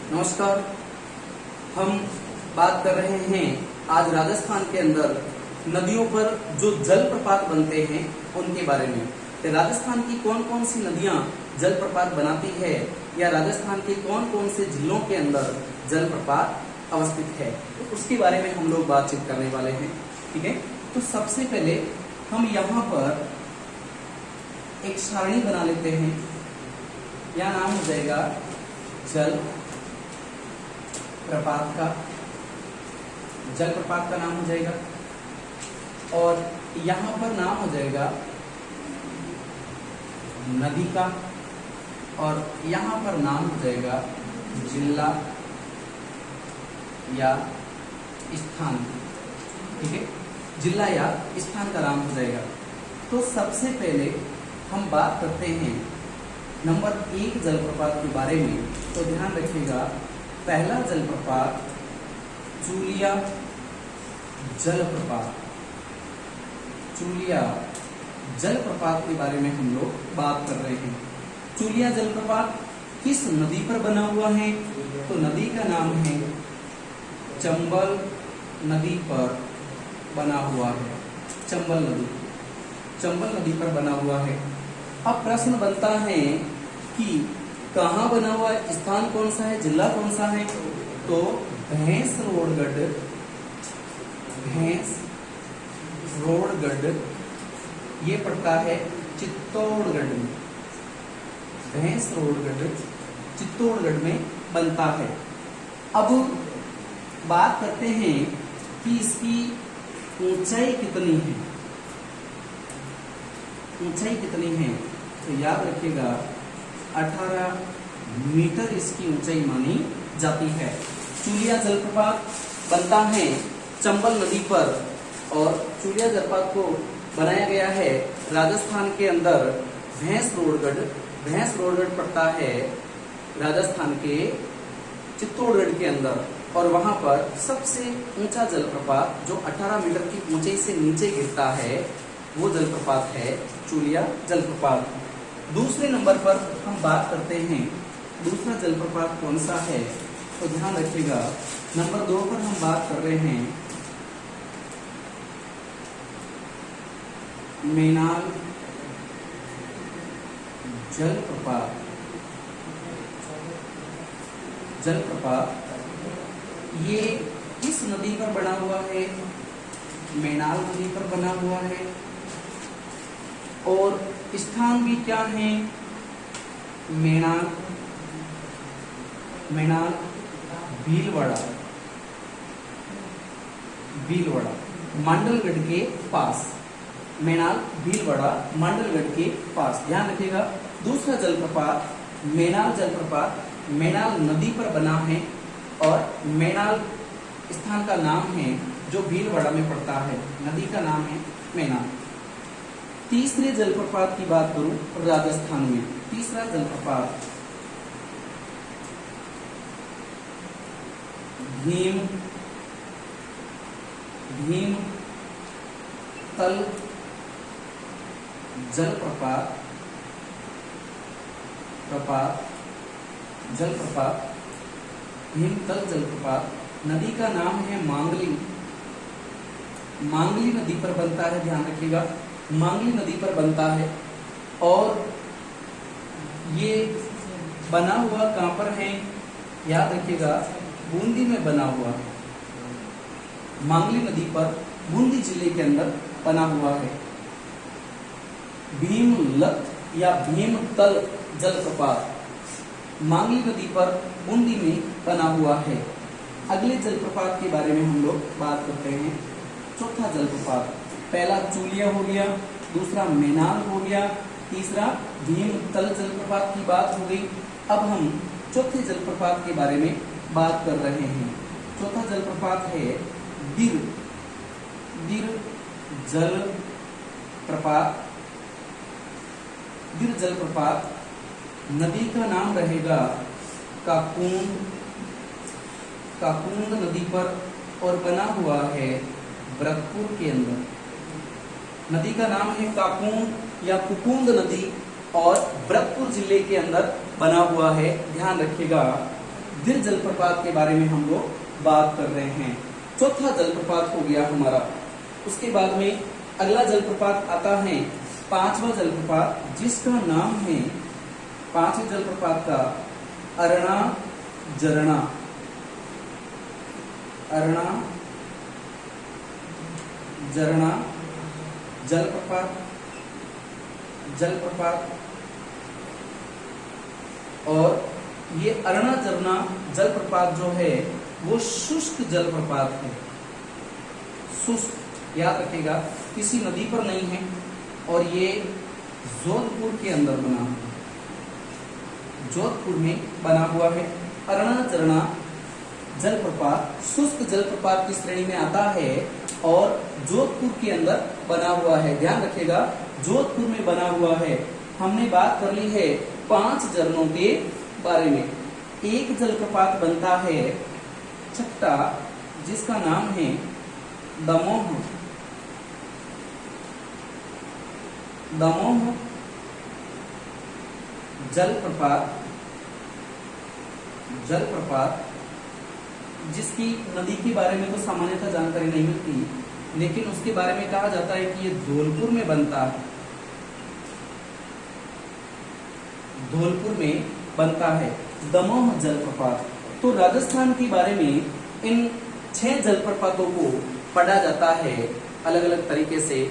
नमस्कार। हम बात कर रहे हैं आज राजस्थान के अंदर नदियों पर जो जलप्रपात बनते हैं उनके बारे में। तो राजस्थान की कौन कौन सी नदियां जलप्रपात बनाती है या राजस्थान के कौन कौन से जिलों के अंदर जलप्रपात अवस्थित है, तो उसके बारे में हम लोग बातचीत करने वाले हैं। ठीक है, तो सबसे पहले हम यहाँ पर एक सारणी बना लेते हैं। यह नाम हो जाएगा जल प्रपात का, जलप्रपात का नाम हो जाएगा, और यहां पर नाम हो जाएगा नदी का, और यहां पर नाम हो जाएगा जिला या स्थान। ठीक है, जिला या स्थान का नाम हो जाएगा। तो सबसे पहले हम बात करते हैं नंबर 1 जलप्रपात के बारे में। तो ध्यान रखिएगा, पहला जलप्रपात चूलिया जलप्रपात। चूलिया जलप्रपात के बारे में हम लोग बात कर रहे हैं। चूलिया जलप्रपात किस नदी पर बना हुआ है? तो नदी का नाम है चंबल नदी पर बना हुआ है। चंबल नदी, चंबल नदी पर बना हुआ है। अब प्रश्न बनता है कि कहाँ बना हुआ है, स्थान कौन सा है, जिला कौन सा है? तो भैंसरोडगढ़, भैंसरोडगढ़ ये पड़ता है चित्तौड़गढ़ में। भैंसरोडगढ़ चित्तौड़गढ़ में बनता है। अब बात करते हैं कि इसकी ऊंचाई कितनी है। ऊंचाई कितनी है? तो याद रखिएगा 18 मीटर इसकी ऊंचाई मानी जाती है। चूलिया जलप्रपात बनता है चंबल नदी पर, और चूलिया जलप्रपात को बनाया गया है राजस्थान के अंदर भैंसरोडगढ़। भैंसरोडगढ़ पड़ता है राजस्थान के चित्तौड़गढ़ के अंदर, और वहां पर सबसे ऊंचा जलप्रपात जो 18 मीटर की ऊंचाई से नीचे गिरता है वो जलप्रपात है चूलिया जलप्रपात। दूसरे नंबर पर हम बात करते हैं दूसरा जलप्रपात कौन सा है। तो ध्यान रखिएगा, नंबर 2 पर हम बात कर रहे हैं मेनाल जलप्रपात। जलप्रपात ये किस नदी पर बना हुआ है? मेनाल नदी पर बना हुआ है, और स्थान भी क्या है? मेनाल, मेनाल भीलवाड़ा, भीलवाड़ा मंडलगढ़ के पास। मेनाल भीलवाड़ा मंडलगढ़ के पास, ध्यान रखिएगा। दूसरा जलप्रपात मेनाल जलप्रपात मेनाल नदी पर बना है, और मेनाल स्थान का नाम है जो भीलवाड़ा में पड़ता है। नदी का नाम है मेनाल। तीसरे जलप्रपात की बात करूं राजस्थान में, तीसरा जलप्रपात भीमतल जलप्रपात, जलप्रपात भीमतल जलप्रपात। नदी का नाम है मांगली। मांगली नदी पर बनता है, ध्यान रखिएगा, मांगली नदी पर बनता है। और ये बना हुआ कहां पर है? याद रखिएगा, बूंदी में बना हुआ है। मांगली नदी पर बूंदी जिले के अंदर बना हुआ है। भीमलत या भीमतल जलप्रपात मांगली नदी पर बूंदी में बना हुआ है। अगले जलप्रपात के बारे में हम लोग बात करते हैं। चौथा जलप्रपात, पहला चूलिया हो गया, दूसरा मेनाल हो गया, तीसरा भीमतल जलप्रपात की बात हो गई। अब हम चौथे जलप्रपात के बारे में बात कर रहे हैं। चौथा जलप्रपात है दिर जलप्रपात। दिर जलप्रपात नदी का नाम रहेगा काकुंद नदी पर, और बना हुआ है ब्रकपुर के अंदर। नदी का नाम है काकुंद या कुकुंद नदी, और ब्रकपुर जिले के अंदर बना हुआ है। ध्यान रखिएगा, दिर जलप्रपात के बारे में हम लोग बात कर रहे हैं। चौथा जलप्रपात हो गया हमारा। उसके बाद में अगला जलप्रपात आता है पांचवा जलप्रपात, जिसका नाम है पांचवें जलप्रपात का अरणा झरना। अरणा झरना जलप्रपात और ये अरणा झरना जलप्रपात जो है वो शुष्क जलप्रपात है। शुष्क, याद रखिएगा, किसी नदी पर नहीं है और ये जोधपुर के अंदर बना हुआ है, जोधपुर में बना हुआ है। अरणा झरना जलप्रपात शुष्क जलप्रपात की श्रेणी में आता है और जोधपुर के अंदर बना हुआ है। ध्यान रखिएगा, जोधपुर में बना हुआ है। हमने बात कर ली है 5 झरनों के बारे में। एक जलप्रपात बनता है छठा, जिसका नाम है दमोह जलप्रपात, जिसकी नदी के बारे में तो सामान्यतः जानकारी नहीं मिलती, लेकिन उसके बारे में कहा जाता है कि ये धौलपुर में बनता है। धौलपुर में बनता है दमोह जलप्रपात। तो राजस्थान के बारे में इन 6 जलप्रपातों को पढ़ा जाता है अलग अलग तरीके से।